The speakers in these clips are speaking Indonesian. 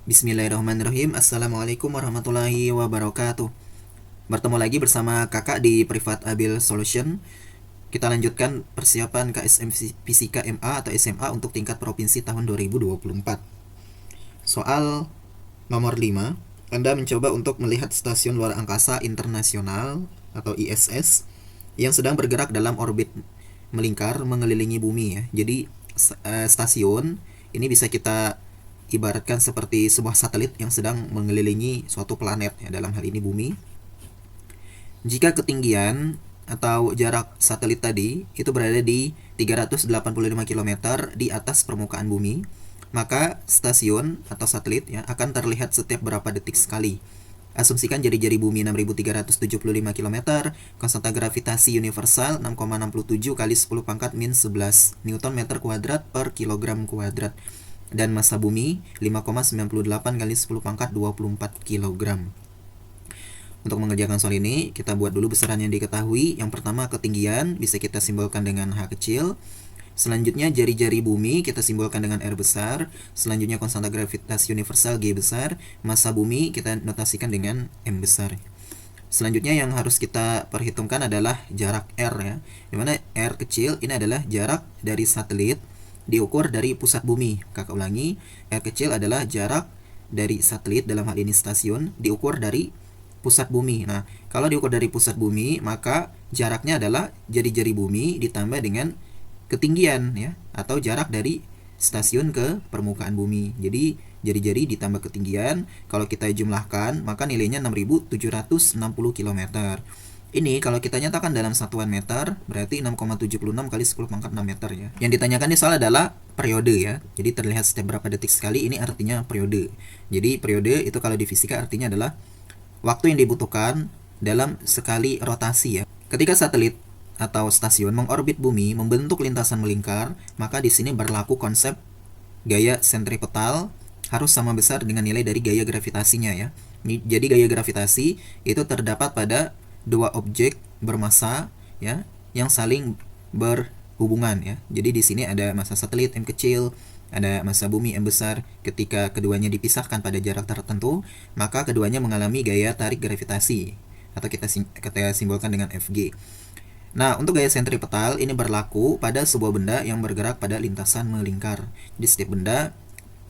Bismillahirrahmanirrahim. Assalamualaikum warahmatullahi wabarakatuh. Bertemu lagi bersama kakak di Privat Abil Solution. Kita lanjutkan persiapan KSM Fisika MA atau SMA untuk tingkat provinsi tahun 2024. Soal nomor 5. Anda mencoba untuk melihat stasiun luar angkasa internasional atau ISS yang sedang bergerak dalam orbit melingkar mengelilingi bumi ya. Jadi stasiun ini bisa kita ibaratkan seperti sebuah satelit yang sedang mengelilingi suatu planet ya, dalam hal ini bumi. Jika ketinggian atau jarak satelit tadi itu berada di 385 km di atas permukaan bumi, maka stasiun atau satelit ya akan terlihat setiap berapa detik sekali. Asumsikan jari-jari bumi 6.375 km, konstanta gravitasi universal 6,67 kali 10 pangkat min 11 Newton meter kuadrat per kilogram kuadrat, dan massa bumi 5,98 kali 10 pangkat 24 kg. Untuk mengerjakan soal ini, kita buat dulu besaran yang diketahui. Yang pertama ketinggian, bisa kita simbolkan dengan H kecil. Selanjutnya jari-jari bumi kita simbolkan dengan R besar. Selanjutnya konstanta gravitasi universal G besar. Massa bumi kita notasikan dengan M besar. Selanjutnya yang harus kita perhitungkan adalah jarak R ya. Dimana R kecil ini adalah jarak dari satelit diukur dari pusat bumi. Kakak ulangi, R kecil adalah jarak dari satelit, dalam hal ini stasiun, diukur dari pusat bumi. Nah, kalau diukur dari pusat bumi, maka jaraknya adalah jari-jari bumi ditambah dengan ketinggian ya, atau jarak dari stasiun ke permukaan bumi. Jadi jari-jari ditambah ketinggian, kalau kita jumlahkan maka nilainya 6.760 km. Ini kalau kita nyatakan dalam satuan meter berarti 6,76 kali 10 pangkat 6 meter ya. Yang ditanyakan di soal adalah periode ya. Jadi terlihat setiap berapa detik sekali, ini artinya periode. Jadi periode itu kalau di fisika artinya adalah waktu yang dibutuhkan dalam sekali rotasi ya. Ketika satelit atau stasiun mengorbit bumi membentuk lintasan melingkar, maka di sini berlaku konsep gaya sentripetal harus sama besar dengan nilai dari gaya gravitasinya ya. Jadi gaya gravitasi itu terdapat pada dua objek bermassa ya yang saling berhubungan ya. Jadi di sini ada massa satelit M kecil, ada massa bumi M besar. Ketika keduanya dipisahkan pada jarak tertentu, maka keduanya mengalami gaya tarik gravitasi atau kita simbolkan dengan Fg. Nah, untuk gaya sentripetal ini berlaku pada sebuah benda yang bergerak pada lintasan melingkar. Jadi setiap benda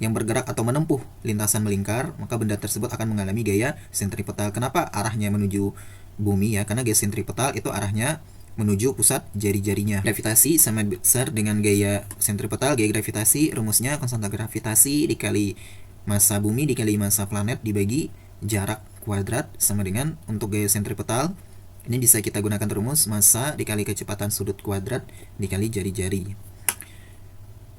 yang bergerak atau menempuh lintasan melingkar, maka benda tersebut akan mengalami gaya sentripetal. Kenapa arahnya menuju bumi ya? Karena gaya sentripetal itu arahnya menuju pusat jari-jarinya. Gravitasi sama besar dengan gaya sentripetal. Gaya gravitasi rumusnya konstanta gravitasi dikali massa bumi dikali massa planet dibagi jarak kuadrat sama dengan, untuk gaya sentripetal ini bisa kita gunakan rumus massa dikali kecepatan sudut kuadrat dikali jari-jari.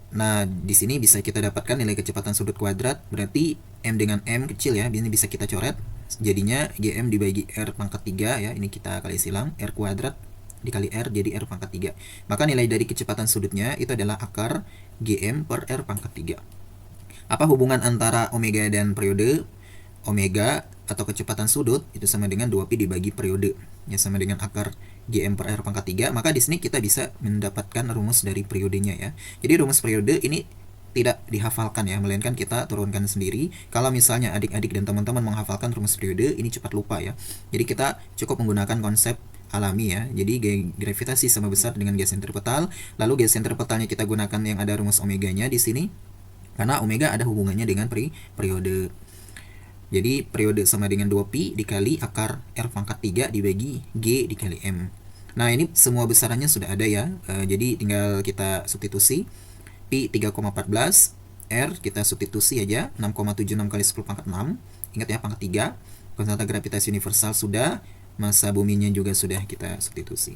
Nah, di sini bisa kita dapatkan nilai kecepatan sudut kuadrat, berarti M dengan M kecil ya, ini bisa kita coret. Jadinya GM dibagi R pangkat 3 ya, ini kita kali silang, R kuadrat dikali R jadi R pangkat 3. Maka nilai dari kecepatan sudutnya itu adalah akar GM per R pangkat 3. Apa hubungan antara omega dan periode? Omega atau kecepatan sudut itu sama dengan 2pi dibagi periode ya, sama dengan akar GM per R pangkat 3. Maka di sini kita bisa mendapatkan rumus dari periodenya ya. Jadi rumus periode ini tidak dihafalkan ya, melainkan kita turunkan sendiri. Kalau misalnya adik-adik dan teman-teman menghafalkan rumus periode, ini cepat lupa ya. Jadi kita cukup menggunakan konsep alami ya. Jadi gaya gravitasi sama besar dengan gaya sentripetal. Lalu gaya sentripetalnya kita gunakan yang ada rumus omeganya di sini, karena omega ada hubungannya dengan periode. Jadi periode sama dengan 2pi dikali akar R pangkat 3 dibagi G dikali M. Nah, ini semua besarannya sudah ada ya. Jadi tinggal kita substitusi. Pi 3,14, R kita substitusi aja 6,76 kali 10 pangkat 6. Ingat ya, pangkat 3. Konstanta gravitasi universal sudah, massa buminya juga sudah kita substitusi.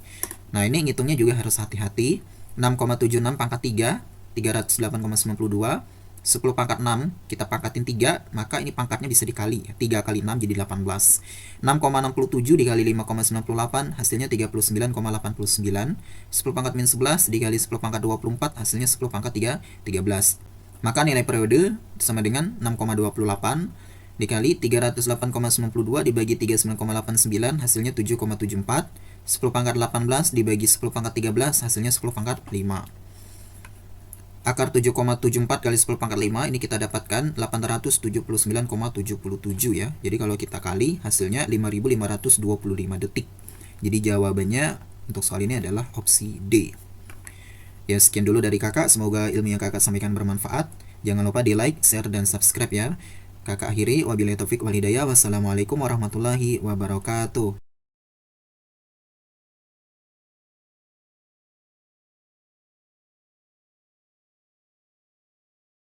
Nah, ini ngitungnya juga harus hati-hati. 6,76 pangkat 3, 308,92. 10 pangkat 6 kita pangkatin 3, maka ini pangkatnya bisa dikali 3 kali 6 jadi 18. 6,67 dikali 5,98 hasilnya 39,89. 10 pangkat min 11 dikali 10 pangkat 24 hasilnya 10 pangkat 13. Maka nilai periode sama dengan 6,28 dikali 308,92 dibagi 39,89 hasilnya 7,74. 10 pangkat 18 dibagi 10 pangkat 13 hasilnya 10 pangkat 5. Akar 7,74 kali 10 pangkat 5 ini kita dapatkan 879,77 ya. Jadi kalau kita kali hasilnya 5525 detik. Jadi jawabannya untuk soal ini adalah opsi D. Ya, sekian dulu dari kakak. Semoga ilmu yang kakak sampaikan bermanfaat. Jangan lupa di like, share, dan subscribe ya. Kakak akhiri, wabillahi taufik wal hidayah. Wassalamualaikum warahmatullahi wabarakatuh.